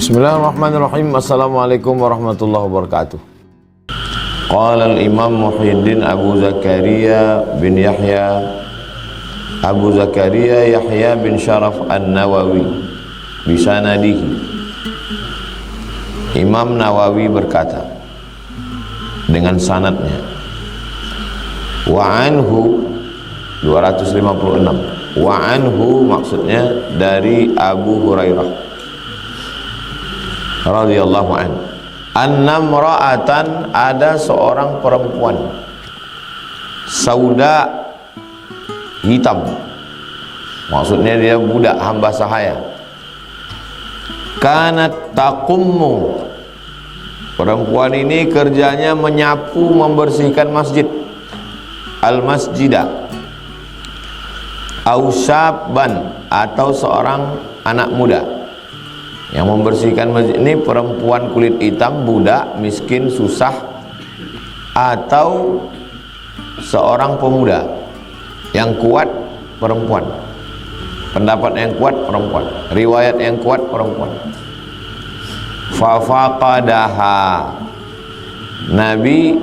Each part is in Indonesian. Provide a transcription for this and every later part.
Bismillahirrahmanirrahim. Assalamualaikum warahmatullahi wabarakatuh. Qala al-Imam Muhyiddin Abu Zakaria bin Yahya bin Sharaf An-Nawawi bisanadihi. Imam Nawawi berkata dengan sanadnya, wa anhu 256. Wa anhu maksudnya dari Abu Hurairah radhiyallahu anhu, annamra'atan, ada seorang perempuan sauda, hitam, maksudnya dia budak hamba sahaya. Kanat taqummu, perempuan ini kerjanya menyapu, membersihkan masjid, al-masjidah, au syabban, atau seorang anak muda yang membersihkan masjid ini. Perempuan kulit hitam, budak, miskin, susah, atau seorang pemuda. Yang kuat perempuan, pendapat yang kuat perempuan, riwayat yang kuat perempuan. Fafaqadaha, Nabi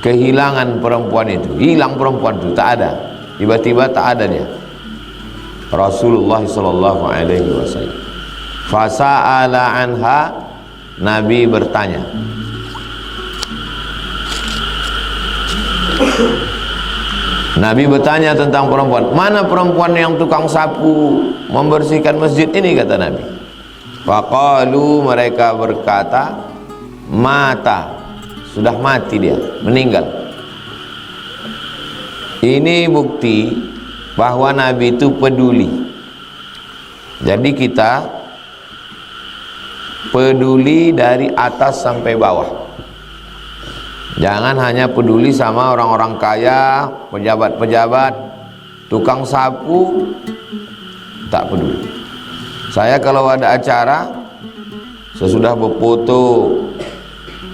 kehilangan perempuan itu, hilang perempuan itu, tak ada, tiba-tiba tak ada dia. Rasulullah sallallahu alaihi wasallam fasa'ala anha, Nabi bertanya. Nabi bertanya tentang perempuan. Mana perempuan yang tukang sapu membersihkan masjid ini, kata Nabi. Faqalu, mereka berkata, mata, sudah mati dia, meninggal. Ini bukti bahwa Nabi itu peduli. Jadi kita peduli dari atas sampai bawah. Jangan hanya peduli sama orang-orang kaya, pejabat-pejabat, tukang sapu, tak peduli. Saya kalau ada acara, sesudah berfoto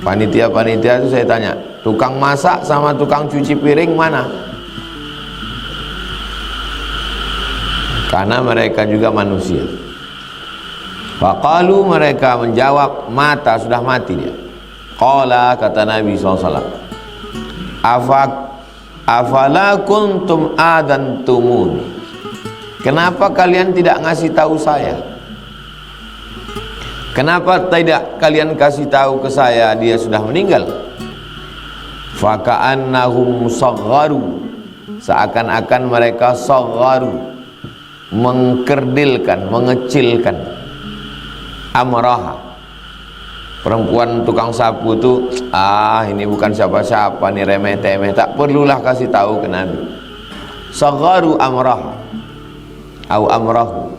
panitia-panitia itu, saya tanya, tukang masak sama tukang cuci piring mana? Karena mereka juga manusia. Faqalu, mereka menjawab, mata, sudah mati dia. Qala, kata Nabi SAW, afala kuntum adantumuni, kenapa kalian tidak ngasih tahu saya? Kenapa tidak kalian kasih tahu ke saya dia sudah meninggal? Faka'annahum sagharu, seakan-akan mereka sagharu, mengkerdilkan, mengecilkan. Amraha, perempuan tukang sapu itu, ini bukan siapa-siapa nih, remeh-temeh, tak perlulah kasih tahu ke Nabi. Sagharu amraha au amrahu.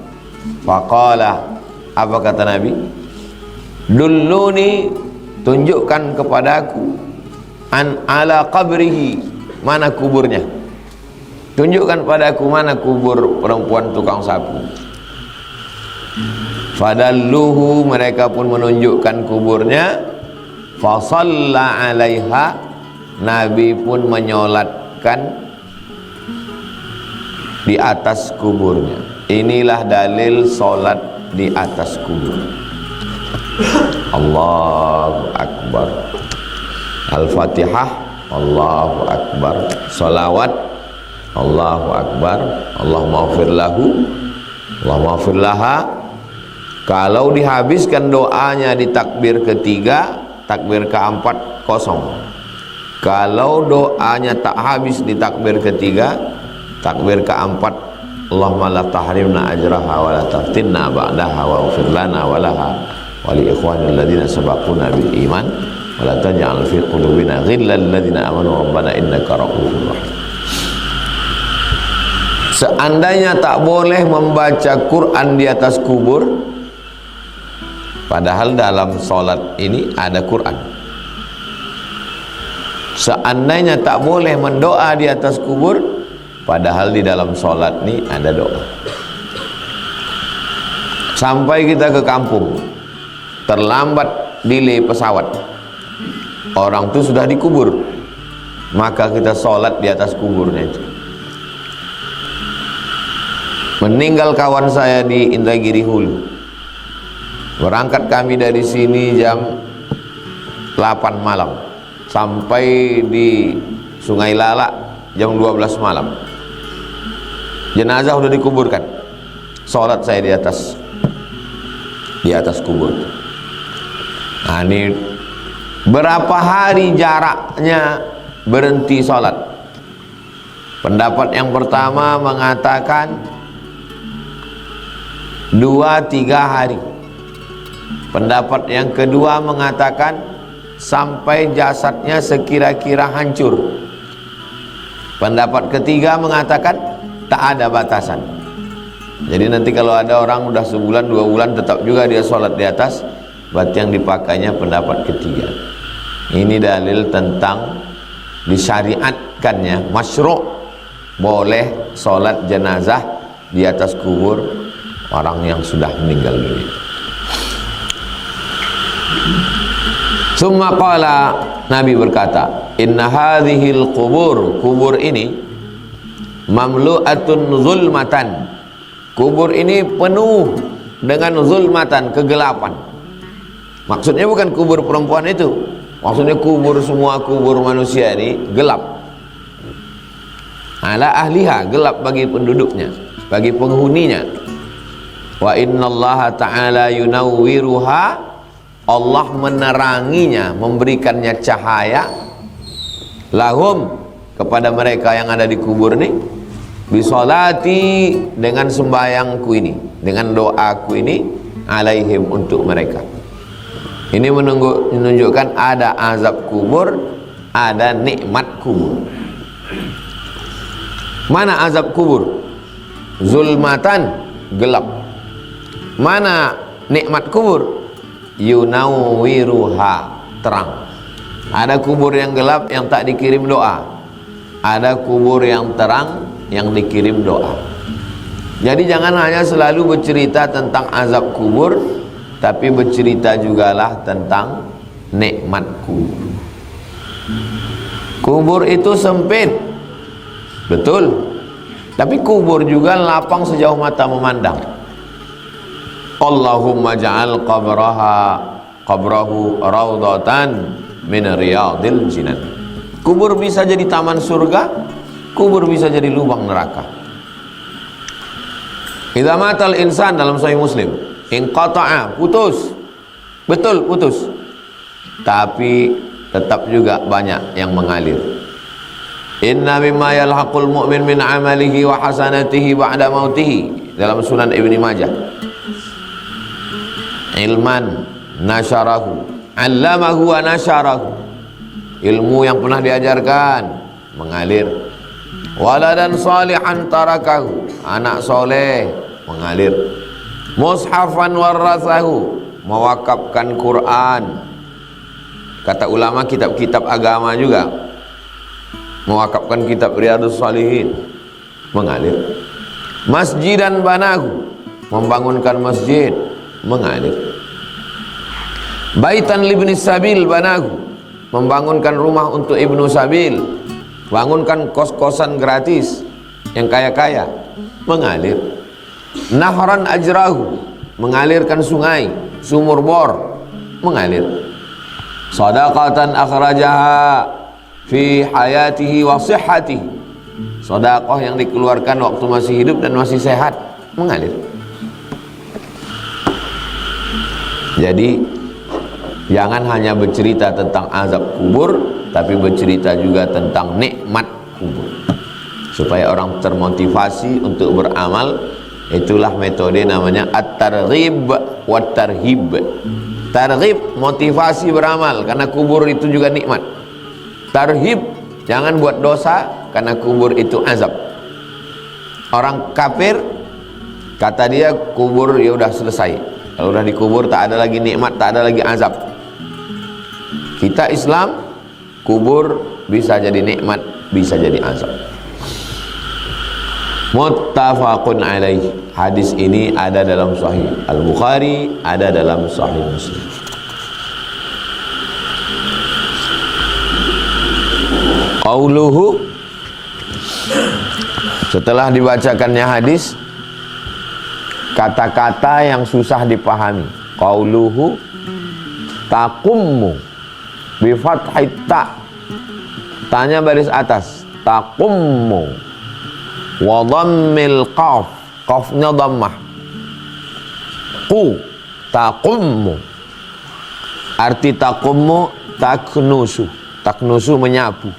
Faqala, apa kata Nabi? Dulluni, tunjukkan kepadaku, an ala qabrihi, mana kuburnya. Tunjukkan padaku mana kubur perempuan tukang sapu. Fadalluhu, mereka pun menunjukkan kuburnya. Fasalla alaiha, Nabi pun menyolatkan di atas kuburnya. Inilah dalil solat di atas kubur. Allahu Akbar. Al-Fatihah, Allahu Akbar. Salawat, Allahu Akbar. Allahumma ighfir lahu, Allahumma ighfir laha. Kalau dihabiskan doanya di takbir ketiga, takbir keempat kosong. Kalau doanya tak habis di takbir ketiga, takbir keempat, Allahumma la tahrimna ajraha wa la taftinna ba'daha wa ighfir lana wa laha wa li ikhwanil ladzina sabaquna bil iman wa la taj'al fi qulubina ghillal ladzina amanu rabbana innaka ra'ufur rahim. Seandainya tak boleh membaca Quran di atas kubur, padahal dalam solat ini ada Quran. Seandainya tak boleh mendoa di atas kubur, padahal di dalam solat ini ada doa. Sampai kita ke kampung, terlambat delay pesawat, orang itu sudah dikubur, maka kita solat di atas kuburnya itu. Meninggal kawan saya di Indragiri Hulu, Berangkat kami dari sini jam 8 malam sampai di Sungai Lala jam 12 malam. Jenazah sudah dikuburkan. Sholat saya di atas kubur. Nah, ini berapa hari jaraknya berhenti sholat? Pendapat yang pertama mengatakan 2-3 hari. Pendapat yang kedua mengatakan sampai jasadnya sekira-kira hancur. Pendapat ketiga mengatakan tak ada batasan. Jadi nanti kalau ada orang udah sebulan 2 bulan tetap juga dia sholat di atas, berarti yang dipakainya pendapat ketiga. Ini dalil tentang disyariatkannya, masyru' boleh sholat jenazah di atas kubur orang yang sudah meninggal dunia. Summa qala, Nabi berkata, inna hadhil kubur ini mamlu'atun zulmatan. Kubur ini penuh dengan zulmatan, kegelapan. Maksudnya bukan kubur perempuan itu, maksudnya semua kubur manusia ini gelap. Ala ahliha, gelap bagi penduduknya, bagi penghuninya. Wa innallaha ta'ala yunawwiruha, Allah meneranginya, memberikannya cahaya lahum, kepada mereka yang ada di kubur ini, bisolati, dengan sembahyangku ini, dengan doaku ini, alaihim, untuk mereka. Ini menunjukkan ada azab kubur, ada nikmat kubur. Mana azab kubur? Zulmatan, gelap. Mana nikmat kubur? Yunawwiruha, terang. Ada kubur yang gelap yang tak dikirim doa, ada kubur yang terang yang dikirim doa. Jadi jangan hanya selalu bercerita tentang azab kubur, tapi bercerita jugalah tentang nikmat kubur. Kubur itu sempit, betul, tapi kubur juga lapang sejauh mata memandang. Allahumma ja'al qabrahu raudatan min riyadil jinan. Kubur bisa jadi taman surga, kubur bisa jadi lubang neraka. Idza matal insan, dalam Sahih Muslim, inqata'a, putus, betul putus, tapi tetap juga banyak yang mengalir. Inna mimma yalhaqul mu'min min amalihi wa hasanatihi ba'da mautihi, dalam Sunan Ibnu Majah. Ilman nasyarahu, allamahu wa nasyarahu, ilmu yang pernah diajarkan mengalir. Waladan salihan tarakahu, anak soleh mengalir. Mushafan warasahu, mewakafkan Quran. Kata ulama kitab-kitab agama juga, mewakafkan kitab Riyadhus Shalihin, mengalir. Masjidan banahu, membangunkan masjid, mengalir. Baitan libni sabil banahu, membangunkan rumah untuk ibnu sabil, bangunkan kos-kosan gratis yang kaya-kaya, mengalir. Nahran ajrahu, mengalirkan sungai, sumur bor, mengalir. Sadaqatan akhrajaha fi hayatihi wa sihhatihi, sedekah yang dikeluarkan waktu masih hidup dan masih sehat, mengalir. Jadi jangan hanya bercerita tentang azab kubur, tapi bercerita juga tentang nikmat kubur, supaya orang termotivasi untuk beramal. Itulah metode namanya at-targhib wa tarhib. Targhib, motivasi beramal, karena kubur itu juga nikmat. Tarhib, jangan buat dosa, karena kubur itu azab. Orang kafir, kata dia kubur ya udah selesai, kalau udah dikubur tak ada lagi nikmat, tak ada lagi azab. Kita Islam, kubur bisa jadi nikmat, bisa jadi azab. Muttafaqun alaih. Hadis ini ada dalam Sahih Al-Bukhari, ada dalam Sahih Muslim. Qauluhu, setelah dibacakannya hadis, kata-kata yang susah dipahami, Qauluhu taqummu bi fathit ta. Tanya baris atas. Taqummu wa dhammil qaf. Qafnya dhammah. Qu taqummu. Arti taqummu taknusu. Taknusu menyapu.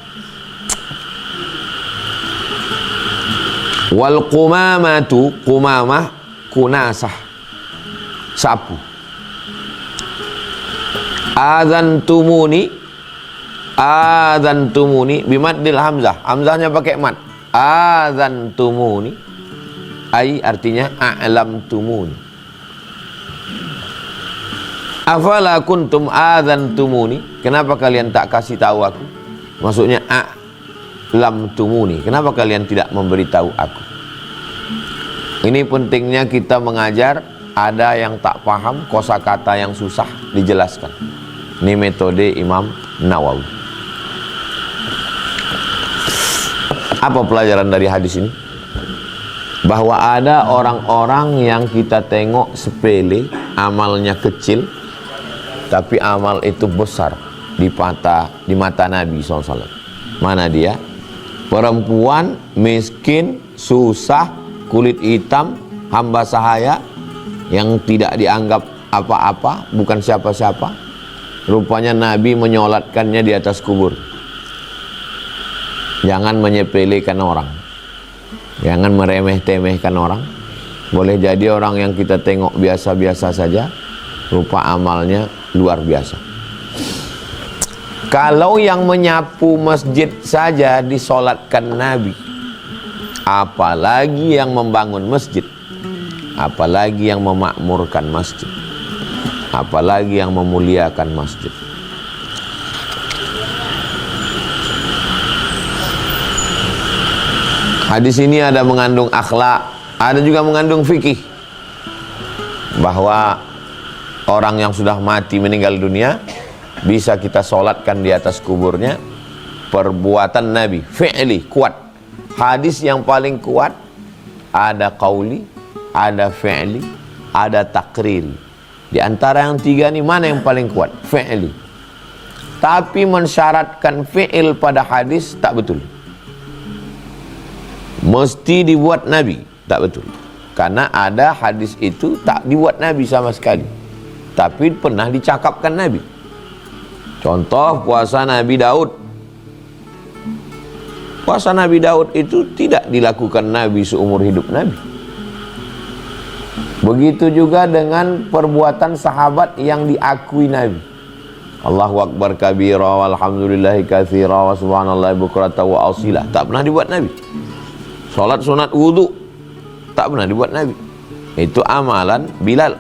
Wal qumamatu, qumamah kunasah, sapu. Adzantumuni bimaddil hamzah. Hamzahnya pakai mat. Adzantumuni ai artinya a'lamtumuni. Afala kuntum adzantumuni, kenapa kalian tak kasih tahu aku? Maksudnya a'lamtumuni, kenapa kalian tidak memberitahu aku? Ini pentingnya kita mengajar. Ada yang tak paham, kosakata yang susah dijelaskan. Ini metode Imam Nawawi. Apa pelajaran dari hadis ini? Bahwa ada orang-orang yang kita tengok sepele, amalnya kecil, tapi amal itu besar di mata Nabi SAW. Mana dia? Perempuan miskin, susah, kulit hitam, hamba sahaya, yang tidak dianggap apa-apa, bukan siapa-siapa. Rupanya Nabi menyolatkannya di atas kubur. Jangan menyepelekan orang, jangan meremeh-temehkan orang. Boleh jadi orang yang kita tengok biasa-biasa saja, rupa amalnya luar biasa. Kalau yang menyapu masjid saja disolatkan Nabi, apalagi yang membangun masjid, apalagi yang memakmurkan masjid, apalagi yang memuliakan masjid. Hadis ini ada mengandung akhlak, ada juga mengandung fikih, bahwa orang yang sudah mati meninggal dunia bisa kita solatkan di atas kuburnya. Perbuatan Nabi, fi'li, kuat. Hadis yang paling kuat ada qauli, ada fi'li, ada takriri. Di antara yang tiga ini mana yang paling kuat? Fi'li. Tapi mensyaratkan fi'il pada hadis tak betul. Mesti dibuat Nabi, tak betul. Karena ada hadis itu tak dibuat Nabi sama sekali, tapi pernah dicakapkan Nabi. Contoh puasa Nabi Daud. Puasa Nabi Daud itu tidak dilakukan Nabi seumur hidup Nabi. Begitu juga dengan perbuatan sahabat yang diakui Nabi. Allahu Akbar kabira walhamdulillahi katsira wa subhanallahi bukratan wa asila. Tak pernah dibuat Nabi. Salat sunat wudu tak pernah dibuat Nabi. Itu amalan Bilal.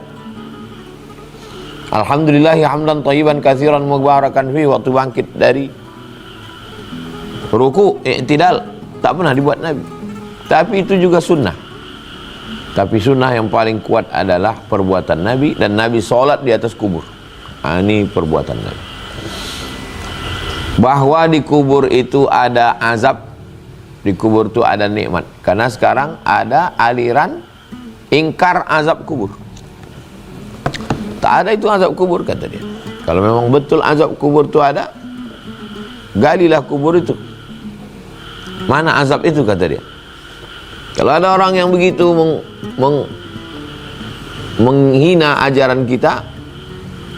Alhamdulillahi hamdan thayyiban katsiran mubarakan fi, waktu bangkit dari ruku i'tidal, tak pernah dibuat Nabi. Tapi itu juga sunnah. Tapi sunnah yang paling kuat adalah perbuatan Nabi, dan Nabi sholat di atas kubur. Ini perbuatan Nabi. Bahwa di kubur itu ada azab, di kubur itu ada nikmat. Karena sekarang ada aliran ingkar azab kubur. Tak ada itu azab kubur, kata dia. Kalau memang betul azab kubur itu ada, galilah kubur itu. Mana azab itu, kata dia. Kalau ada orang yang begitu menghina ajaran kita,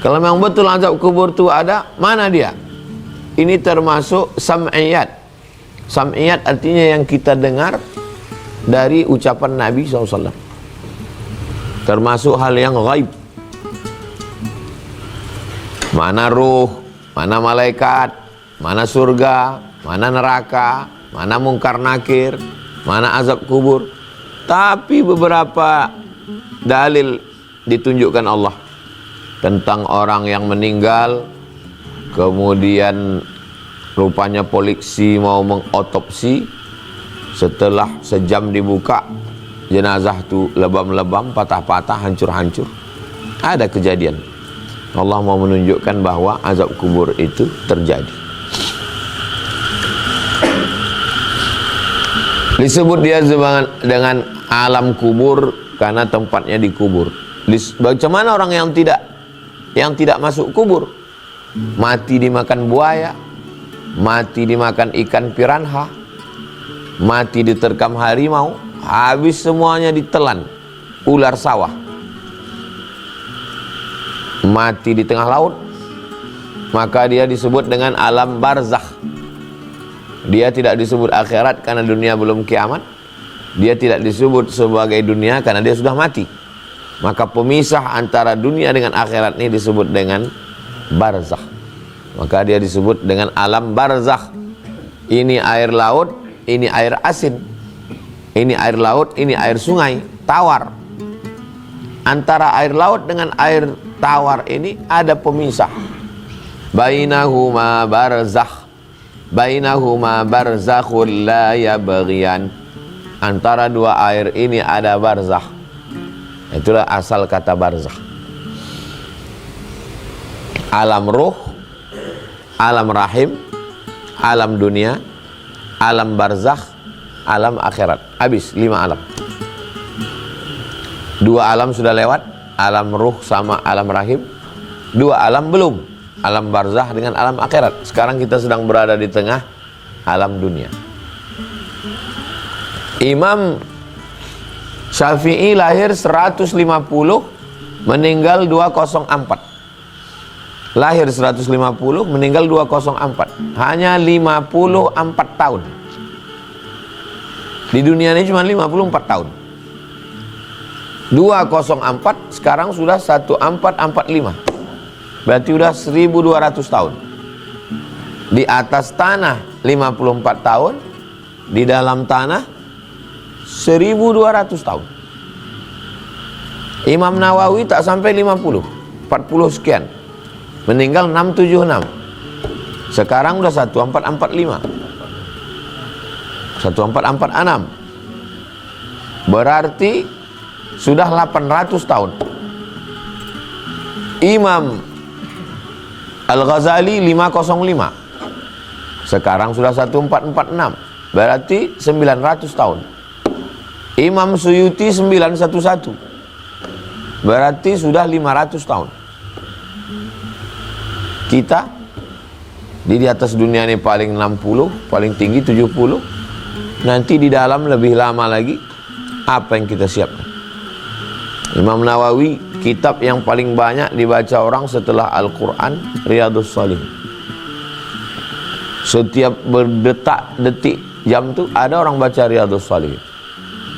kalau memang betul azab kubur itu ada, mana dia? Ini termasuk sam'iyat. Sam'iyat artinya yang kita dengar dari ucapan Nabi SAW. Termasuk hal yang ghaib. Mana ruh, mana malaikat, mana surga, mana neraka, mana mungkar nakir, mana azab kubur. Tapi beberapa dalil ditunjukkan Allah tentang orang yang meninggal, kemudian rupanya polisi mau mengotopsi, setelah sejam dibuka, jenazah itu lebam-lebam, patah-patah, hancur-hancur. Ada kejadian. Allah mau menunjukkan bahwa azab kubur itu terjadi. Disebut dia dengan alam kubur karena tempatnya dikubur. Bagaimana orang yang tidak yang tidak masuk kubur. Mati dimakan buaya, mati dimakan ikan piranha, mati diterkam harimau, habis semuanya ditelan ular sawah. Mati di tengah laut, maka dia disebut dengan alam barzakh. Dia tidak disebut akhirat karena dunia belum kiamat. Dia tidak disebut sebagai dunia karena dia sudah mati. Maka pemisah antara dunia dengan akhirat ini disebut dengan barzakh. Maka dia disebut dengan alam barzakh. Ini air laut, ini air asin. Ini air laut, ini air sungai, tawar. Antara air laut dengan air tawar ini ada pemisah. Bainahuma barzakh. Bainahuma barzakhul la yabghiyan. Antara dua air ini ada barzakh. Itulah asal kata barzakh. Alam ruh, alam rahim, alam dunia, alam barzakh, alam akhirat. Habis 5 alam. 2 alam sudah lewat, alam ruh sama alam rahim. 2 alam belum, alam barzakh dengan alam akhirat. Sekarang kita sedang berada di tengah alam dunia. Imam Syafi'i lahir 150, meninggal 204. Lahir 150, meninggal 204. Hanya 54 tahun. Di dunia ini cuma 54 tahun. 204 sekarang sudah 1445. Berarti sudah 1200 tahun. Di atas tanah 54 tahun, di dalam tanah 1200 tahun. Imam Nawawi tak sampai 50, 40 sekian. Meninggal 676. Sekarang udah 1445. 1446. Berarti sudah 800 tahun. Imam Al-Ghazali 505. Sekarang sudah 1446. Berarti 900 tahun. Imam Suyuti 911. Berarti sudah 500 tahun. Kita di atas dunia ini paling 60, paling tinggi 70. Nanti di dalam lebih lama lagi. Apa yang kita siapkan? Imam Nawawi, kitab yang paling banyak dibaca orang setelah Al-Quran, Riyadhus Shalihin. Setiap berdetak-detik jam itu ada orang baca Riyadhus Shalihin.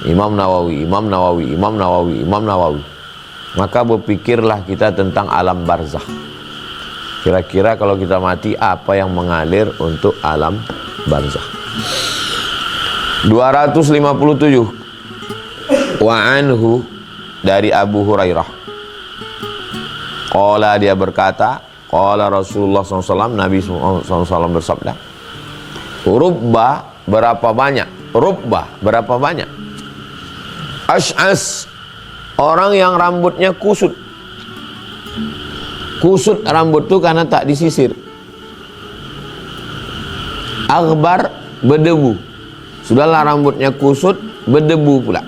Imam Nawawi, Imam Nawawi, Imam Nawawi, Imam Nawawi. Maka berpikirlah kita tentang alam barzakh. Kira-kira kalau kita mati, apa yang mengalir untuk alam barzakh? 257. Wa anhu, dari Abu Hurairah. Qala, dia berkata, qala Rasulullah SAW, Nabi SAW bersabda, rubba, berapa banyak? Rubba, berapa banyak? Ash'as, orang yang rambutnya kusut. Kusut rambut itu karena tak disisir. Aghbar, berdebu. Sudahlah rambutnya kusut, berdebu pula.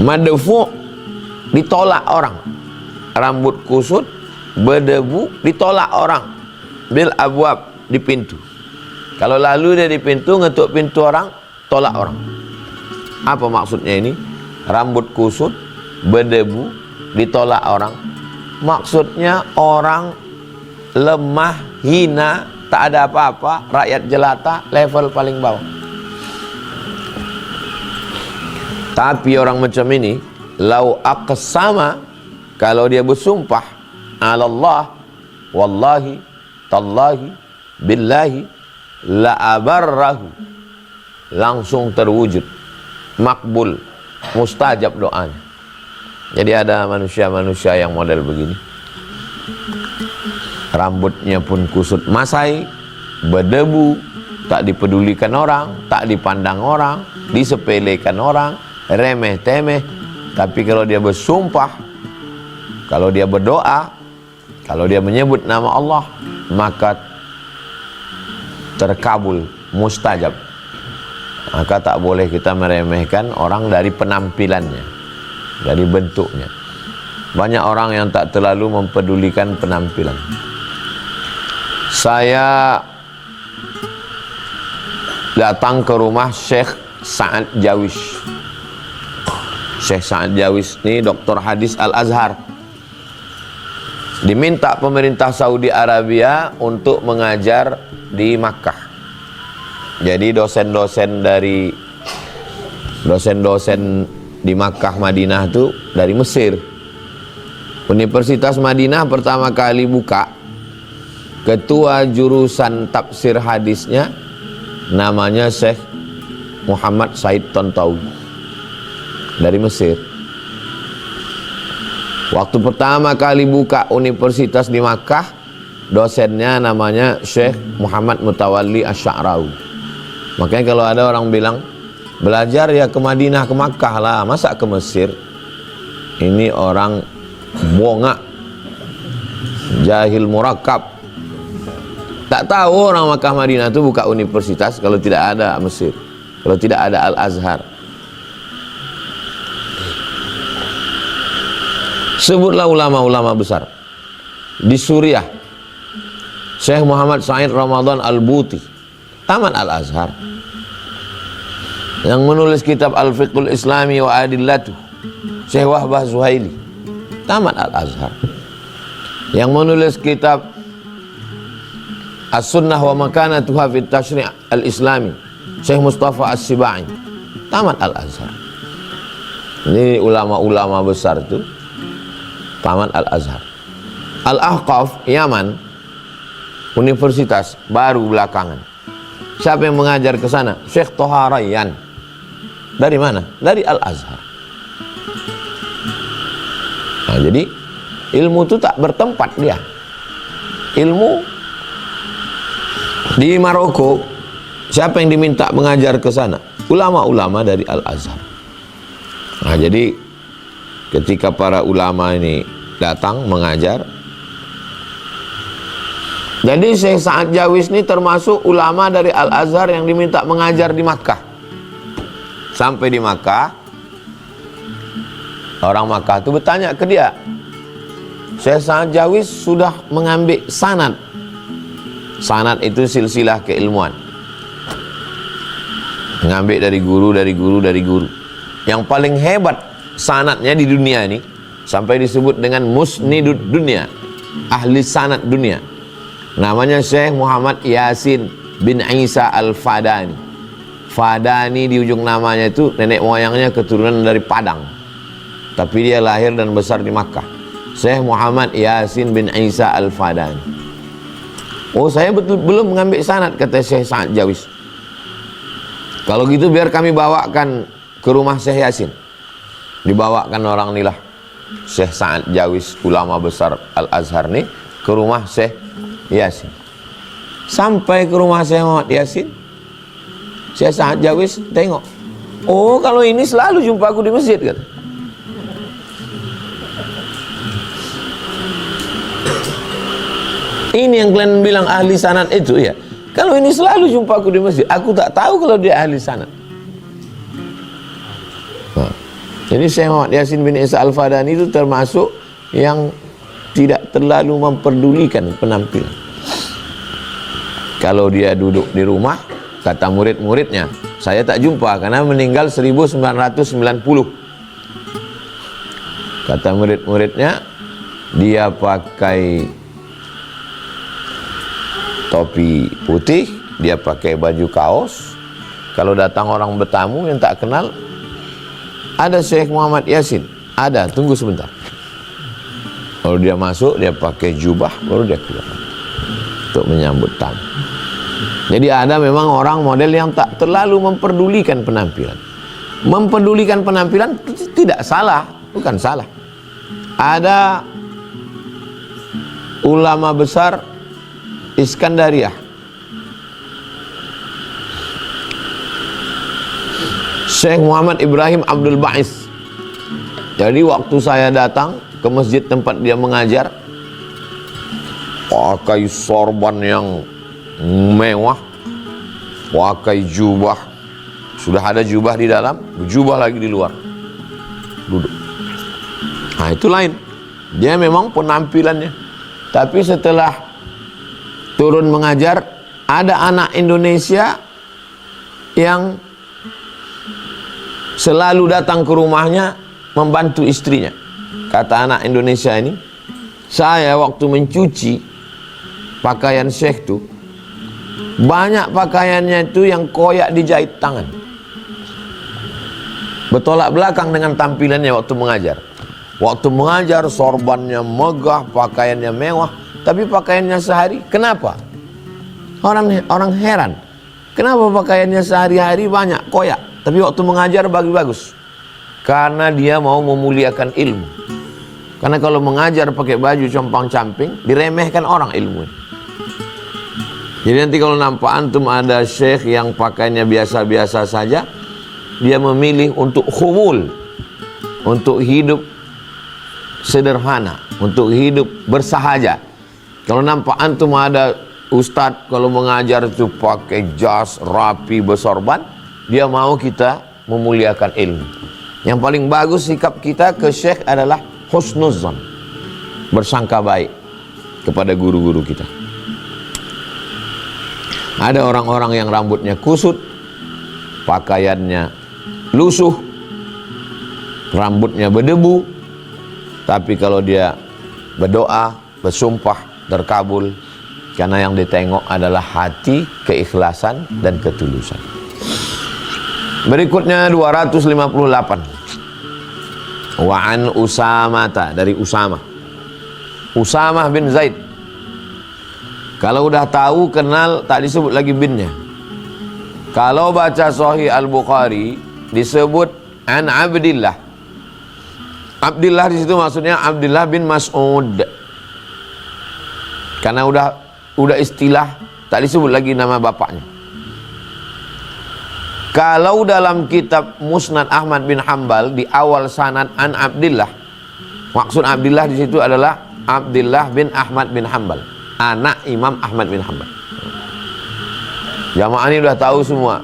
Madfu, ditolak orang. Rambut kusut, berdebu, ditolak orang. Bil abwab, di pintu. Kalau lalu dia di pintu, ngetuk pintu orang, tolak orang. Apa maksudnya ini? Rambut kusut, berdebu, ditolak orang. Maksudnya orang lemah, hina, tak ada apa-apa, rakyat jelata, level paling bawah. Tapi orang macam ini, lau aqsama, kalau dia bersumpah, ala Allah, wallahi, tallahi, billahi, la abarrahu, langsung terwujud, makbul, mustajab doanya. Jadi ada manusia-manusia yang model begini, rambutnya pun kusut masai, berdebu, tak dipedulikan orang, tak dipandang orang, disepelekan orang, remeh temeh. Tapi kalau dia bersumpah, kalau dia berdoa, kalau dia menyebut nama Allah, maka terkabul, mustajab. Maka tak boleh kita meremehkan orang dari penampilannya, dari bentuknya. Banyak orang yang tak terlalu mempedulikan penampilan. Saya datang ke rumah Syekh Sa'ad Jawis. Syekh Sa'ad Jawis ini doktor hadis Al-Azhar. Diminta pemerintah Saudi Arabia untuk mengajar di Makkah. Jadi dosen-dosen di Makkah Madinah itu dari Mesir. Universitas Madinah pertama kali buka, ketua jurusan tafsir hadisnya namanya Syekh Muhammad Said Tontowi dari Mesir. Waktu pertama kali buka universitas di Makkah, dosennya namanya Syekh Muhammad Mutawalli Asy-Sya'rawi. Makanya kalau ada orang bilang belajar ya ke Madinah, ke Makkah lah, masa ke Mesir? Ini orang bongak, jahil murakkab. Tak tahu orang Makkah Madinah itu buka universitas kalau tidak ada Mesir, kalau tidak ada Al-Azhar. Sebutlah ulama-ulama besar di Suriah. Syekh Muhammad Said Ramadan Al-Buti, tamat Al-Azhar. Yang menulis kitab Al-Fiqhul Islami wa Adillatuh, Syekh Wahbah Zuhaili, tamat Al-Azhar. Yang menulis kitab As-Sunnah wa Makanatuha fi Tashri' Al-Islami, Syekh Mustafa As-Sibai, tamat Al-Azhar. Ini ulama-ulama besar itu tamat Al-Azhar. Al-Ahqaf Yaman, universitas baru belakangan. Siapa yang mengajar ke sana? Syekh Toha Rayyan. Dari mana? Dari Al-Azhar. Nah, jadi ilmu itu tak bertempat dia. Ilmu di Maroko, siapa yang diminta mengajar ke sana? Ulama-ulama dari Al-Azhar. Nah, jadi ketika para ulama ini datang mengajar, jadi Syekh Sa'ad Jawis ini termasuk ulama dari Al-Azhar yang diminta mengajar di Makkah. Sampai di Makkah, orang Makkah itu bertanya ke dia, Syekh Sa'ad Jawis sudah mengambil sanad. Sanad itu silsilah keilmuan, mengambil dari guru, dari guru, dari guru. Yang paling hebat sanadnya di dunia ini, sampai disebut dengan musnidud dunia, ahli sanad dunia, namanya Syekh Muhammad Yasin bin Isa Al-Fadani. Fadani di ujung namanya itu nenek moyangnya keturunan dari Padang, tapi dia lahir dan besar di Makkah. Syekh Muhammad Yasin bin Isa Al-Fadani. Oh, saya belum mengambil sanad, kata Syekh Sa'ad Jawis. Kalau gitu biar kami bawakan ke rumah Syekh Yasin. Dibawakan orang inilah Syekh Sa'ad Jawis, ulama besar Al-Azhar nih, ke rumah Syekh Yasin. Sampai ke rumah Syekh Muhammad Yasin, Syekh Sa'ad Jawis tengok, oh kalau ini selalu jumpa aku di masjid, kata. Ini yang kalian bilang ahli sanad itu ya. Kalau ini selalu jumpa aku di masjid, aku tak tahu kalau dia ahli sanad. Nah, jadi Syekh Muhammad Yasin bin Isa Al-Fadani itu termasuk yang tidak terlalu memperdulikan penampilan. Kalau dia duduk di rumah, kata murid-muridnya, saya tak jumpa karena meninggal 1990. Kata murid-muridnya, dia pakai topi putih, dia pakai baju kaos. Kalau datang orang bertamu yang tak kenal, ada Syekh Muhammad Yasin, ada, tunggu sebentar. Kalau dia masuk, dia pakai jubah, baru dia keluar untuk menyambut tamu. Jadi ada memang orang model yang tak terlalu memperdulikan penampilan. Mempedulikan penampilan tidak salah, bukan salah. Ada ulama besar Iskandariah, Syekh Muhammad Ibrahim Abdul Ba'is. Jadi waktu saya datang ke masjid tempat dia mengajar, pakai sorban yang mewah, pakai jubah, sudah ada jubah di dalam, jubah lagi di luar, duduk. Nah itu lain. Dia memang penampilannya. Tapi setelah turun mengajar, ada anak Indonesia yang selalu datang ke rumahnya membantu istrinya. Kata anak Indonesia ini, saya waktu mencuci pakaian Syekh itu, banyak pakaiannya itu yang koyak dijahit tangan. Bertolak belakang dengan tampilannya waktu mengajar. Waktu mengajar sorbannya megah, pakaiannya mewah, tapi pakaiannya sehari. Kenapa? Orang heran. Kenapa pakaiannya sehari-hari banyak koyak, tapi waktu mengajar bagus-bagus? Karena dia mau memuliakan ilmu. Karena kalau mengajar pakai baju compang-camping, diremehkan orang ilmu. Jadi nanti kalau nampak antum ada syekh yang pakaiannya biasa-biasa saja, dia memilih untuk khumul, untuk hidup sederhana, untuk hidup bersahaja. Kalau nampak antum ada ustadz kalau mengajar itu pakai jas rapi bersorban, dia mau kita memuliakan ilmu. Yang paling bagus sikap kita ke syekh adalah husnuzan, bersangka baik kepada guru-guru kita. Ada orang-orang yang rambutnya kusut, pakaiannya lusuh, rambutnya berdebu, tapi kalau dia berdoa, bersumpah, terkabul, karena yang ditengok adalah hati, keikhlasan, dan ketulusan. Berikutnya 258. Wa an Usamata, dari Usamah bin Zaid. Kalau udah tahu, kenal, tak disebut lagi binnya. Kalau baca Sahih Al-Bukhari disebut an Abdillah. Abdillah di situ maksudnya Abdillah bin Mas'ud. Karena udah istilah, tak disebut lagi nama bapaknya. Kalau dalam kitab Musnad Ahmad bin Hambal di awal sanad an Abdillah, maksud Abdillah di situ adalah Abdillah bin Ahmad bin Hambal, anak Imam Ahmad bin Hambal. Jamaah ini udah tahu semua.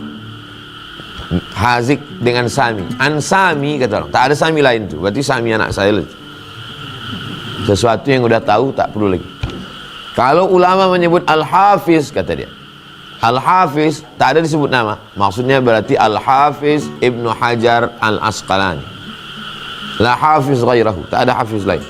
Hazik dengan Sami. An Sami kata orang. Tak ada Sami lain tu. Berarti Sami anak saya. Sesuatu yang udah tahu tak perlu lagi. Kalau ulama menyebut Al-Hafiz, kata dia, Al-Hafiz tak ada disebut nama. Maksudnya berarti Al-Hafiz Ibnu Hajar Al-Asqalani. La hafiz ghairahu. Tak ada hafiz lain.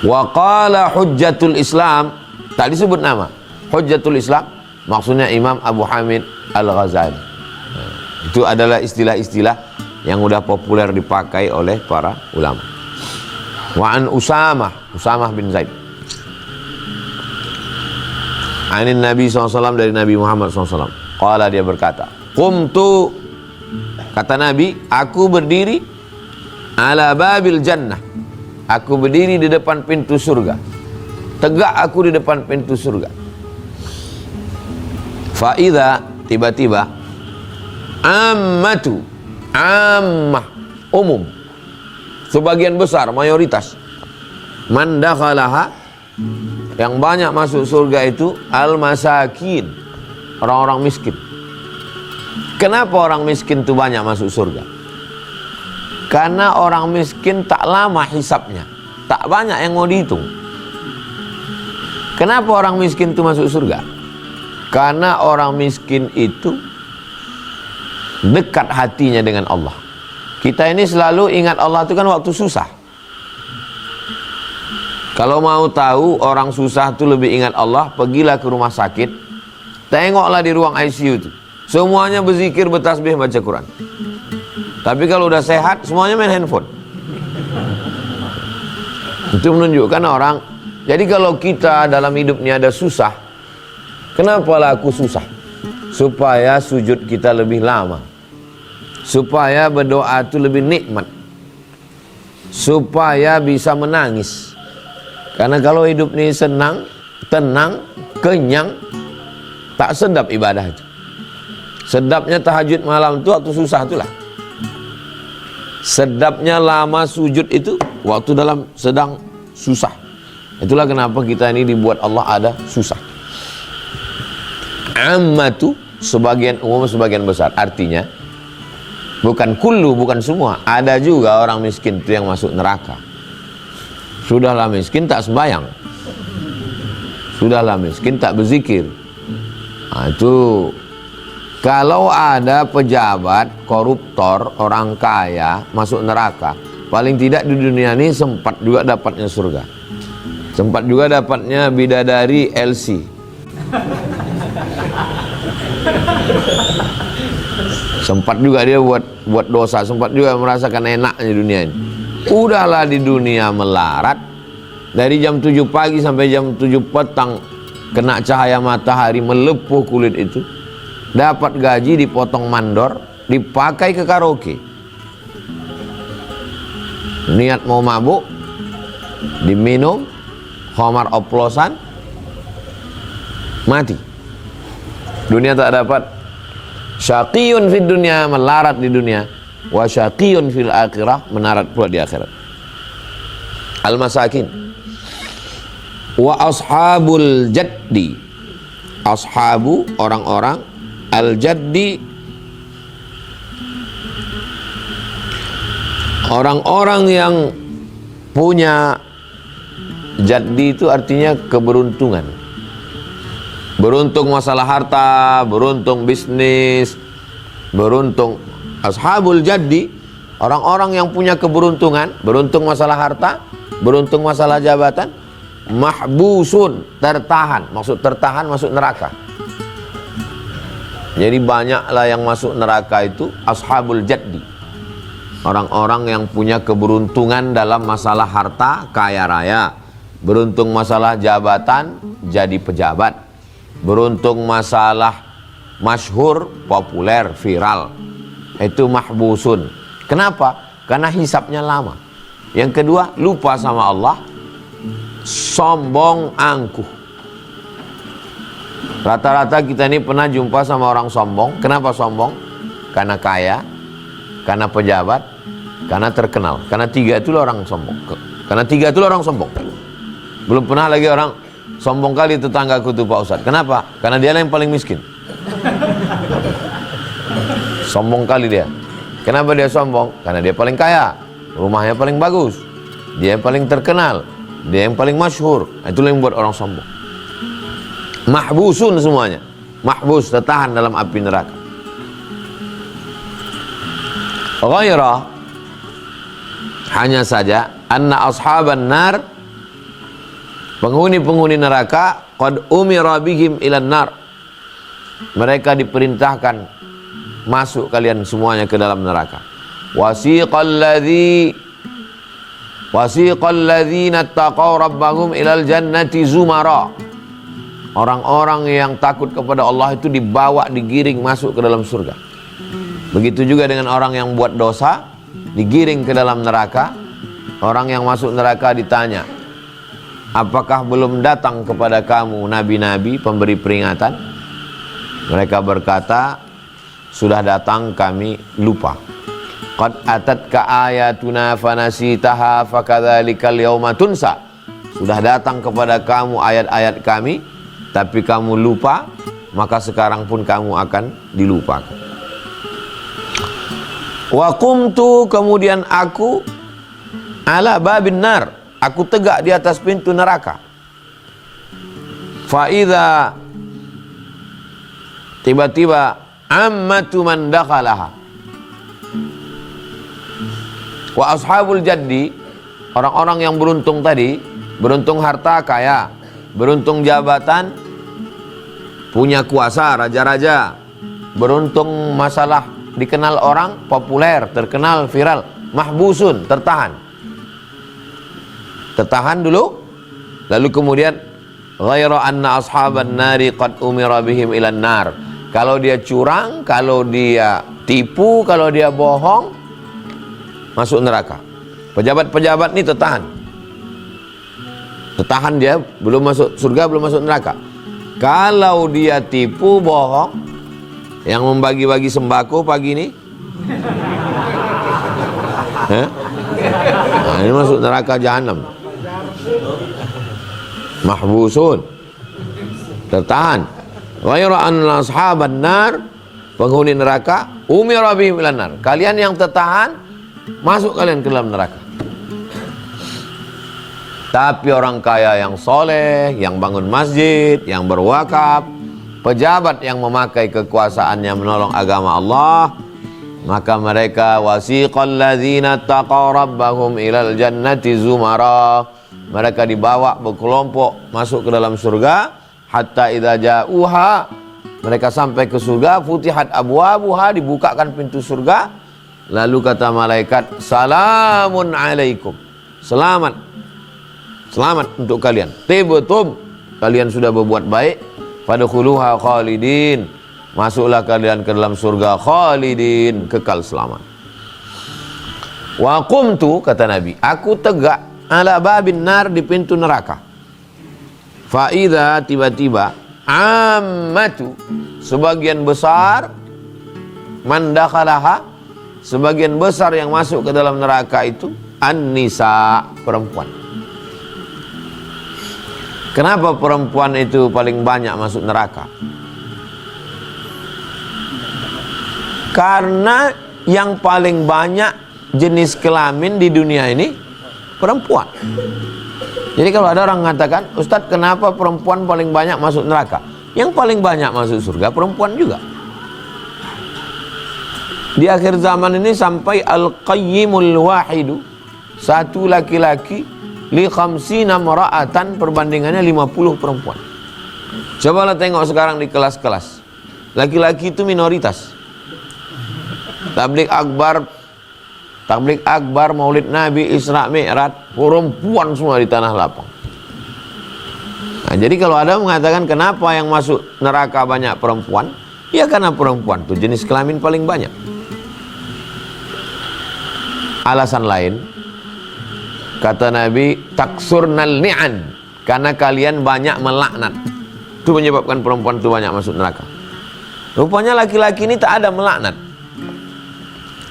Wa qala Hujjatul Islam, tak disebut nama. Hujjatul Islam maksudnya Imam Abu Hamid Al-Ghazali. Itu adalah istilah-istilah yang udah populer dipakai oleh para ulama. Wa an Usamah bin Zaid. Anin Nabi SAW, dari Nabi Muhammad SAW. Qala, dia berkata, qumtu, kata Nabi, aku berdiri ala babil jannah. Aku berdiri di depan pintu surga. Tegak aku di depan pintu surga. Fa'idha, tiba-tiba, ammah, umum, sebagian besar, mayoritas, man dakhalaha, yang banyak masuk surga itu al-masakin, orang-orang miskin. Kenapa orang miskin itu banyak masuk surga? Karena orang miskin tak lama hisapnya, tak banyak yang mau dihitung. Kenapa orang miskin itu masuk surga? Karena orang miskin itu dekat hatinya dengan Allah. Kita ini selalu ingat Allah itu kan waktu susah. Kalau mau tahu orang susah itu lebih ingat Allah, pergilah ke rumah sakit, tengoklah di ruang ICU itu, semuanya berzikir, bertasbih, baca Quran. Tapi kalau udah sehat, semuanya main handphone. Itu menunjukkan orang. Jadi kalau kita dalam hidup ini ada susah, kenapa lah aku susah? Supaya sujud kita lebih lama, supaya berdoa itu lebih nikmat, supaya bisa menangis. Karena kalau hidup ini senang, tenang, kenyang, tak sedap ibadah itu. Sedapnya tahajud malam itu waktu susah itulah. Sedapnya lama sujud itu waktu dalam sedang susah. Itulah kenapa kita ini dibuat Allah ada susah. Ammatu, sebagian umum, sebagian besar. Artinya bukan kullu, bukan semua. Ada juga orang miskin itu yang masuk neraka. Sudahlah miskin tak sembahyang, sudahlah miskin tak berzikir. Nah, itu kalau ada pejabat koruptor, orang kaya masuk neraka, paling tidak di dunia ini sempat juga dapatnya surga, sempat juga dapatnya bidadari LC, sempat juga dia buat dosa, sempat juga merasakan enaknya dunia ini. Udahlah di dunia melarat, dari jam 7 pagi sampai jam 7 petang kena cahaya matahari melepuh kulit itu, dapat gaji dipotong mandor, dipakai ke karaoke. Niat mau mabuk, diminum, khamar oplosan, mati. Dunia tak dapat. Syaqiyun fid dunya, melarat di dunia, wa syaqiyun fil akhirah, menarat pula di akhirat. Al-masakin wa ashabul jaddi, ashabu orang-orang, al-jaddi orang-orang yang punya, jaddi itu artinya keberuntungan, beruntung masalah harta, beruntung bisnis, beruntung. Ashabul jaddi orang-orang yang punya keberuntungan, beruntung masalah harta, beruntung masalah jabatan. Mahbusun, tertahan, maksud tertahan masuk neraka. Jadi banyaklah yang masuk neraka itu ashabul jaddi, orang-orang yang punya keberuntungan dalam masalah harta, kaya raya, beruntung masalah jabatan, jadi pejabat, beruntung masalah masyhur, populer, viral. Itu mahbusun. Kenapa? Karena hisapnya lama. Yang kedua, lupa sama Allah, sombong angkuh. Rata-rata kita ini pernah jumpa sama orang sombong. Kenapa sombong? Karena kaya, karena pejabat, karena terkenal. Karena tiga itu orang sombong. Karena tiga itu orang sombong. Belum pernah lagi orang sombong kali tetanggaku tuh Pak Ustadz. Kenapa? Karena dia yang paling miskin. Sombong kali dia. Kenapa dia sombong? Karena dia paling kaya, rumahnya paling bagus, dia yang paling terkenal, dia yang paling masyhur. Itulah yang membuat orang sombong. Mahbusun semuanya. Mahbus, tertahan dalam api neraka. Ghairah, hanya saja anna ashaban nar, penghuni-penghuni neraka, qad umira bihim ilan nar, mereka diperintahkan masuk kalian semuanya ke dalam neraka. Wasiqal ladzina taqaw rabbahum ilal jannati zumara, orang-orang yang takut kepada Allah itu dibawa, digiring masuk ke dalam surga. Begitu juga dengan orang yang buat dosa, digiring ke dalam neraka. Orang yang masuk neraka ditanya, apakah belum datang kepada kamu nabi-nabi pemberi peringatan? Mereka berkata, sudah datang, kami lupa. Qad atatka ayatuna fanasitaha fakadzalikal yauma tunsa, sudah datang kepada kamu ayat-ayat kami, tapi kamu lupa, maka sekarang pun kamu akan dilupakan. Wa qumtu, kemudian aku, ala babin nar, aku tegak di atas pintu neraka. Fa idza, tiba-tiba, ammatu man dakhalaha, wa ashabul jaddi, orang-orang yang beruntung tadi, beruntung harta kaya, beruntung jabatan, punya kuasa, raja-raja, beruntung masalah dikenal orang, populer, terkenal, viral. Mahbusun, tertahan dulu, lalu kemudian ghaira anna ashaban nari qad umira bihim ilan nar, kalau dia curang, kalau dia tipu, kalau dia bohong, masuk neraka. Pejabat-pejabat ini tertahan dia, belum masuk surga, belum masuk neraka. Kalau dia tipu, bohong, yang membagi-bagi sembako pagi ini, nah, ini masuk neraka jahanam. Mahbusun, tertahan. Ghaira anna ashaban nar, penghuni neraka, umira bihim ilan nar, kalian yang tertahan, masuk kalian ke dalam neraka. Tapi orang kaya yang soleh, yang bangun masjid, yang berwakaf, pejabat yang memakai kekuasaannya menolong agama Allah, maka mereka wasiqal ladzina taqaw rabbahum ilal jannati zumara. Mereka dibawa berkelompok masuk ke dalam surga, hatta idza ja'uha, mereka sampai ke surga, futihat abwabuha, dibukakan pintu surga. Lalu kata malaikat, salamun alaikum, selamat untuk kalian, tibtum, kalian sudah berbuat baik, fadkhuluha khalidin, masuklah kalian ke dalam surga khalidin, kekal selamat. Wa qumtu, kata Nabi, aku tegak ala babin nar, di pintu neraka. Fa idza, tiba-tiba, ammatu, sebagian besar, man dakhalaha, sebagian besar yang masuk ke dalam neraka itu an-nisa, perempuan. Kenapa perempuan itu paling banyak masuk neraka? Karena yang paling banyak jenis kelamin di dunia ini perempuan. Jadi kalau ada orang mengatakan, Ustadz, kenapa perempuan paling banyak masuk neraka? Yang paling banyak masuk surga perempuan juga. Di akhir zaman ini sampai al-qayyimul wahidu, satu laki-laki li khamsina mara'atan, perbandingannya 50 perempuan. Cobalah tengok sekarang di kelas-kelas, laki-laki itu minoritas. Tabligh akbar, maulid Nabi, Isra Mi'raj, perempuan semua di tanah lapang. Nah, jadi kalau ada mengatakan kenapa yang masuk neraka banyak perempuan, ya karena perempuan itu jenis kelamin paling banyak. Alasan lain, kata Nabi, taksurnal ni'an, karena kalian banyak melaknat. Itu menyebabkan perempuan itu banyak masuk neraka. Rupanya laki-laki ini tak ada melaknat.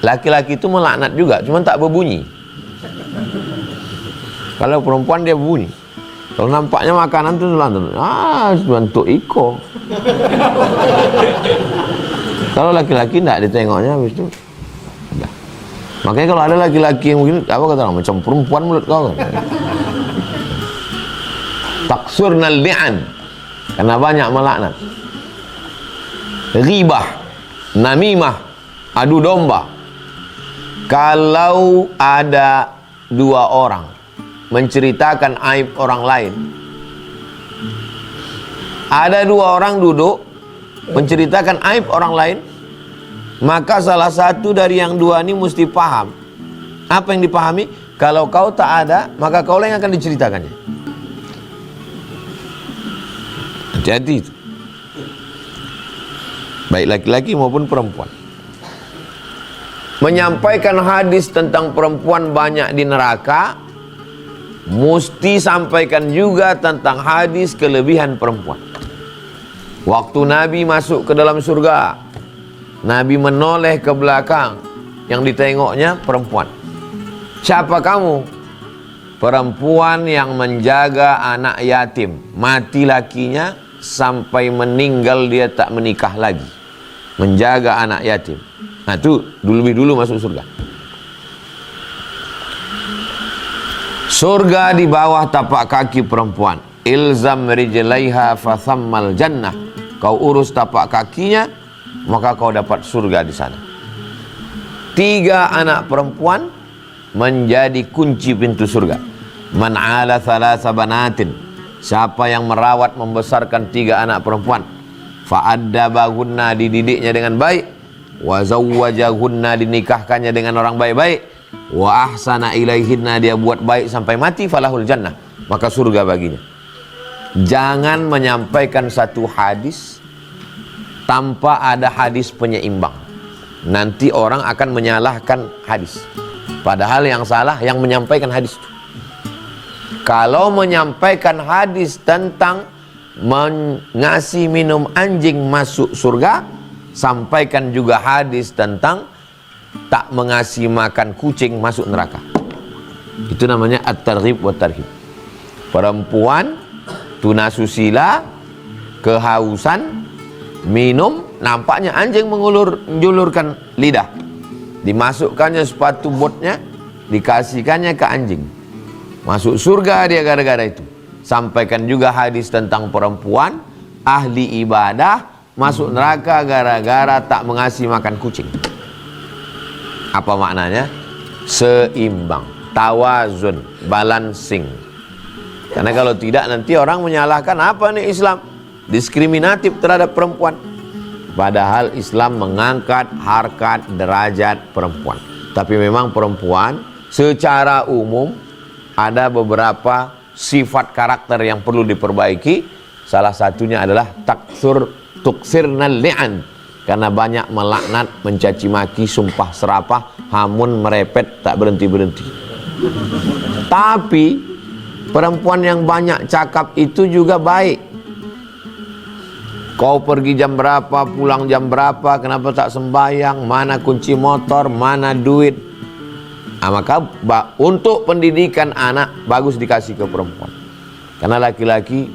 Laki-laki itu melaknat juga, cuma tak berbunyi. Kalau perempuan dia berbunyi. Kalau nampaknya makanan itu bentuk iko. Kalau laki-laki tidak ditengoknya habis itu. Makanya kalau ada laki-laki yang begini, apa kata orang, macam perempuan mulut kau kan? Taksurnal li'an, karena banyak melaknat. Ghibah, namimah, adu domba. Kalau ada dua orang menceritakan aib orang lain, ada dua orang duduk menceritakan aib orang lain, maka salah satu dari yang dua ini mesti paham. Apa yang dipahami? Kalau kau tak ada, maka kau yang akan diceritakannya. Jadi itu, baik laki-laki maupun perempuan. Menyampaikan hadis tentang perempuan banyak di neraka, mesti sampaikan juga tentang hadis kelebihan perempuan. Waktu Nabi masuk ke dalam surga, Nabi menoleh ke belakang, yang ditengoknya perempuan. Siapa kamu? Perempuan yang menjaga anak yatim, mati lakinya sampai meninggal dia tak menikah lagi, menjaga anak yatim. Nah itu lebih dulu masuk surga. Surga di bawah tapak kaki perempuan. Ilzam rijlaiha fathammal jannah. Kau urus tapak kakinya, maka kau dapat surga di sana. 3 anak perempuan menjadi kunci pintu surga. Man ala thalatha banatin, siapa yang merawat membesarkan 3 anak perempuan, fa'addabahunna, dididiknya dengan baik, wa zawwajahunna, dinikahkannya dengan orang baik-baik, wa ahsana ilaihinna, dia buat baik sampai mati, falahul jannah, maka surga baginya. Jangan menyampaikan satu hadis tanpa ada hadis penyeimbang. Nanti orang akan menyalahkan hadis, padahal yang salah yang menyampaikan hadis itu. Kalau menyampaikan hadis tentang mengasih minum anjing masuk surga, sampaikan juga hadis tentang tak mengasih makan kucing masuk neraka. Itu namanya at-targhib wa tarhib. Perempuan tunasusila, kehausan, minum, nampaknya anjing menjulurkan lidah, dimasukkannya sepatu botnya, dikasihkannya ke anjing. Masuk surga dia gara-gara itu. Sampaikan juga hadis tentang perempuan ahli ibadah masuk neraka gara-gara tak mengasih makan kucing. Apa maknanya? Seimbang, tawazun, balancing. Karena kalau tidak nanti orang menyalahkan apa nih Islam diskriminatif terhadap perempuan. Padahal Islam mengangkat harkat derajat perempuan. Tapi memang perempuan secara umum ada beberapa sifat karakter yang perlu diperbaiki. Salah satunya adalah tuksirnal li'an, karena banyak melaknat, mencaci maki, sumpah serapah, hamun, merepet, tak berhenti-berhenti. Tapi perempuan yang banyak cakap itu juga baik. Kau pergi jam berapa, pulang jam berapa, kenapa tak sembahyang, mana kunci motor, mana duit. Maka untuk pendidikan anak bagus dikasih ke perempuan. Karena laki-laki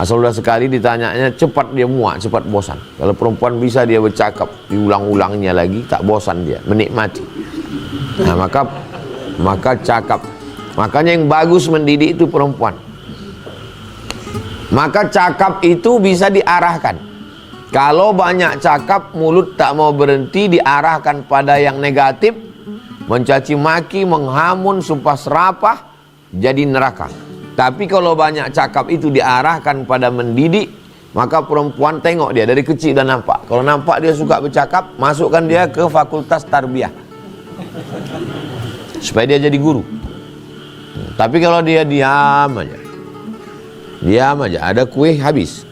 sudah sekali ditanyanya cepat dia muak, cepat bosan. Kalau perempuan bisa dia bercakap, diulang-ulangnya lagi, tak bosan dia, menikmati. Nah, maka cakap. Makanya yang bagus mendidik itu perempuan. Maka cakap itu bisa diarahkan. Kalau banyak cakap, mulut tak mau berhenti, diarahkan pada yang negatif, mencaci maki, menghamun, sumpah serapah, jadi neraka. Tapi kalau banyak cakap itu diarahkan pada mendidik, maka perempuan tengok dia dari kecil dan nampak. Kalau nampak dia suka bercakap, masukkan dia ke fakultas tarbiyah supaya dia jadi guru. Tapi kalau dia diam aja, ada kue habis.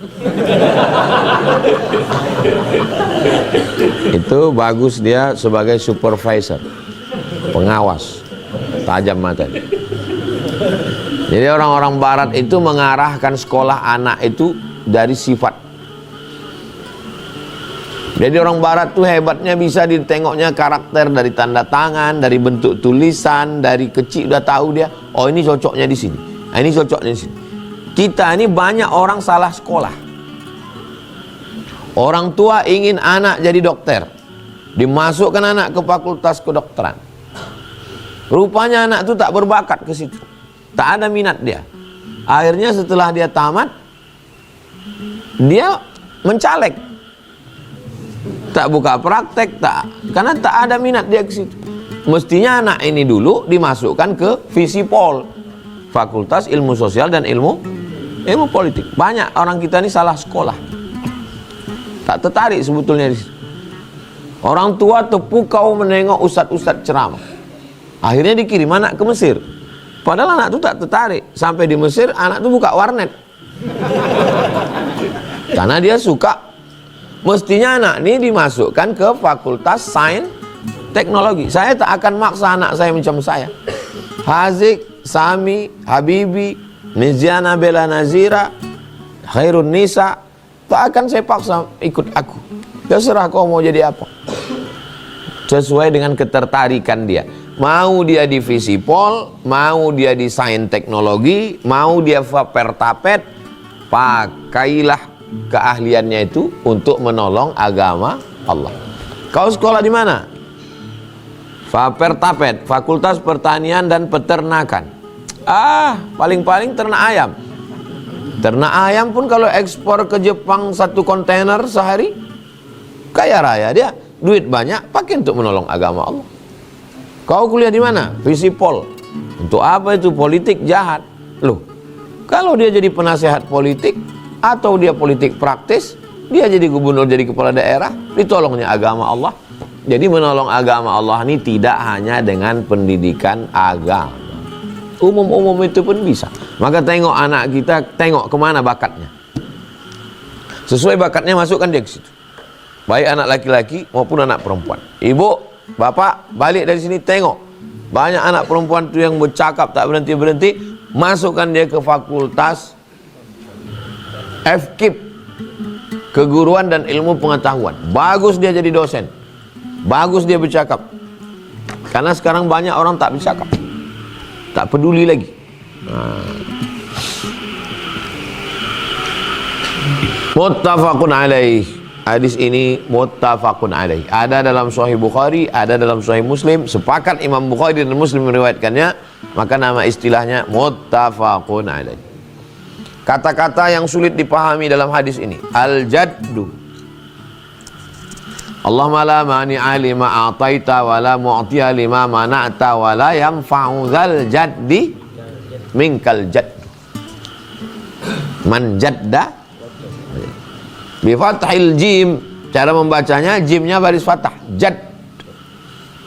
Itu bagus dia sebagai supervisor, pengawas, tajam mata dia. Jadi orang-orang barat itu mengarahkan sekolah anak itu dari sifat. Jadi orang barat tuh hebatnya bisa ditengoknya karakter dari tanda tangan, dari bentuk tulisan, dari kecil udah tahu dia, oh ini cocoknya di sini, ini cocoknya di sini. Kita ini banyak orang salah sekolah. Orang tua ingin anak jadi dokter, dimasukkan anak ke fakultas kedokteran. Rupanya anak itu tak berbakat ke situ, tak ada minat dia. Akhirnya setelah dia tamat, dia mencaleg, tak buka praktek, karena tak ada minat dia ke situ. Mestinya anak ini dulu dimasukkan ke Visipol, Fakultas Ilmu Sosial dan Ilmu Politik. Banyak orang kita ini salah sekolah, tak tertarik sebetulnya di situ. Orang tua terpukau menengok ustadz-ustadz ceramah, akhirnya dikirim anak ke Mesir. Padahal anak itu tak tertarik. Sampai di Mesir anak itu buka warnet karena dia suka. Mestinya anak ini dimasukkan ke Fakultas Sains Teknologi. Saya tak akan maksa anak saya macam saya. Hazik, Sami, Habibi, Niziana Bella Nazira, Khairun Nisa, tak akan saya paksa ikut aku. Terserah kau mau jadi apa, sesuai dengan ketertarikan dia. Mau dia di Visipol, mau dia di Sains Teknologi, mau dia Pertapet, pakailah keahliannya itu untuk menolong agama Allah. Kau sekolah di mana? Pertapet, Fakultas Pertanian dan Peternakan. Paling-paling ternak ayam. Ternak ayam pun kalau ekspor ke Jepang 1 kontainer sehari, kaya raya dia, duit banyak, pakai untuk menolong agama Allah. Kau kuliah di mana? Visipol. Untuk apa itu? Politik jahat. Loh, kalau dia jadi penasehat politik atau dia politik praktis, dia jadi gubernur, jadi kepala daerah, ditolongnya agama Allah. Jadi menolong agama Allah ini tidak hanya dengan pendidikan agama, umum-umum itu pun bisa. Maka tengok anak kita, tengok kemana bakatnya, sesuai bakatnya masukkan dia ke situ. Baik anak laki-laki maupun anak perempuan. Ibu, bapak, balik dari sini tengok, banyak anak perempuan itu yang bercakap tak berhenti-berhenti, masukkan dia ke fakultas FKIP, Keguruan dan Ilmu Pengetahuan. Bagus dia jadi dosen, bagus dia bercakap. Karena sekarang banyak orang tak bercakap, tak peduli lagi. Muttafaqun alaih. Hadis ini muttafaqun alaih. Ada dalam Sahih Bukhari, ada dalam Sahih Muslim. Sepakat Imam Bukhari dan Muslim meriwayatkannya. maka nama istilahnya muttafaqun alaih. Kata-kata yang sulit dipahami dalam hadis ini, al-jaddu, Allahumma la mani'a lima a'taita wa la mu'tiya lima mana'ta wa la yanfa'u dzal jaddi minkal jaddu. Man jadda bi fathil jim, cara membacanya jimnya baris fathah, jad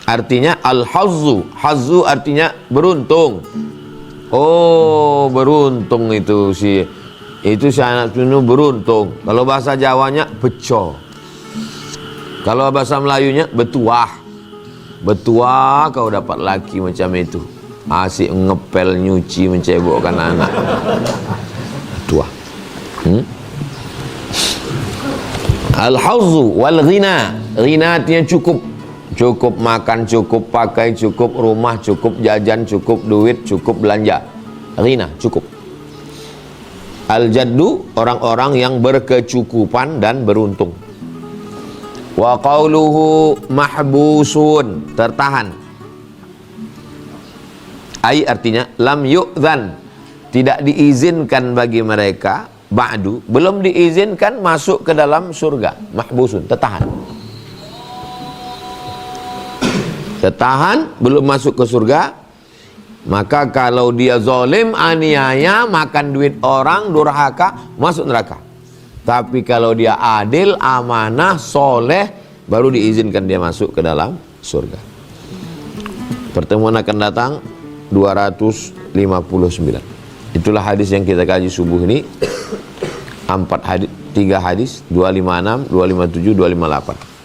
artinya al-hazzu, hazzu artinya beruntung. Oh, beruntung itu si anak itu beruntung. Kalau bahasa Jawanya beco. Kalau bahasa Melayunya betuah. Betuah kau dapat laki macam itu. Asik ngepel, nyuci, mencebokkan anak. Betuah. Al-hazzu wal ghina. Ghina artinya cukup. Cukup makan, cukup pakai, cukup rumah, cukup jajan, cukup duit, cukup belanja. Ghina, cukup. Al-jaddu, orang-orang yang berkecukupan dan beruntung. Wa qauluhu mahbusun, tertahan. Ai artinya lam yu'dzan, tidak diizinkan bagi mereka, ba'du, belum diizinkan masuk ke dalam surga. Mahbusun, tertahan. Tertahan, belum masuk ke surga. Maka kalau dia zalim, aniaya, makan duit orang, durhaka, masuk neraka. Tapi kalau dia adil, amanah, soleh, baru diizinkan dia masuk ke dalam surga. Pertemuan akan datang 259. Itulah hadis yang kita kaji subuh ini. 4 hadis, 3 hadis, 256, 257, 258.